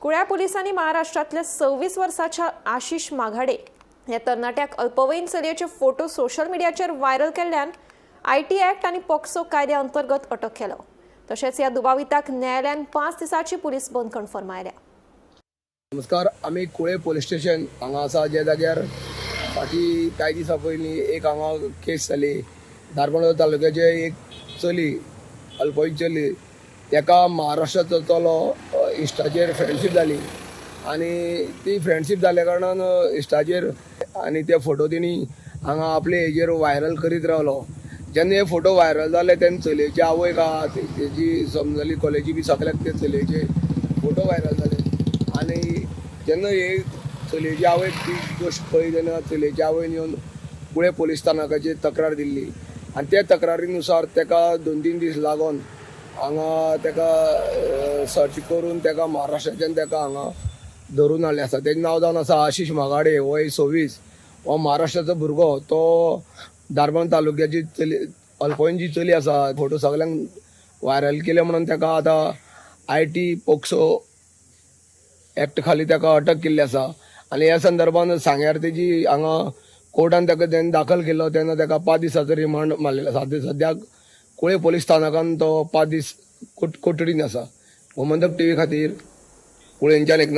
कुळ्या पोलिसांनी महाराष्ट्रातल्या 26 वर्षाच्या आशिष माघाडे या तरणाट्याक अल्पवयीन चलयेचे फोटो सोशल मीडियाचेर व्हायरल केल्ल्यान आयटी ऍक्ट आणि पॉक्सो कायद्या अंतर्गत अटक केलो। तशेंच ह्या दुबाविताक न्यायालयान 5 दिसांची पुलीस बंदखण फर्मायल्या। नमस्कार, आम्ही कुळे पोलीस स्टेशन हांगा आसा, जे जाग्यार फाटी कांय दिसा पयलीं एक हांगा केस जाली। धारबांदोळ तालुक्याचे एक चली, अल्पवयीन चली, तेका महाराष्ट्राचो चलो इश्टाचेर फ्रेंडशीप जाली आनी ती फ्रेंडशीप जाल्या कारणान इश्टाचेर आनी ते फोटो तेणी हांगा आपले हेजेर व्हायरल करीत रावलो। जेन्ना हे फोटो व्हायरल जाले तेन्ना चलयेची आवयक आहा तेजी समजली कॉलेजी बी सगळ्याक ते चलयेचे फोटो व्हायरल जाले आनी जेन्ना हे चलयेची आवयक ती गोश्ट पळय तेन्ना चलयेची आवयन येवन कुळे पोलीस स्थानकाचेर तक्रार दिल्ली आनी त्या तक्रारीनुसार तेका 2-3 दीस लागून हांगा तेका सर्च करून तेका महाराष्ट्राच्यान तेका हांगा धरून हाडले आसा। तेजें नांव जावन आसा आशिष माघाडे, वय 26। हो महाराष्ट्राचो भुरगो, तो धारबांदोळ तालुक्याची चली, अल्पवयीन जी चली आसा, फोटो सगळ्यांक व्हायरल केले म्हणून तेका आतां आयटी पॉक्सो ऍक्ट खाली तेका अटक केल्ली आसा आनी ह्या संदर्भान सांग्यार तेजी हांगा कोर्टान तेका जेन्ना दाखल केलो तेन्ना तेका 5 दिसाचो रिमांड मारलेलो आसा। सद्याक कुळे पोलीस स्थानकान तो 5 दीस कोठडीन आसा। गोमंतक टीव्ही खातीर कुळेंच्यान एकनाथ।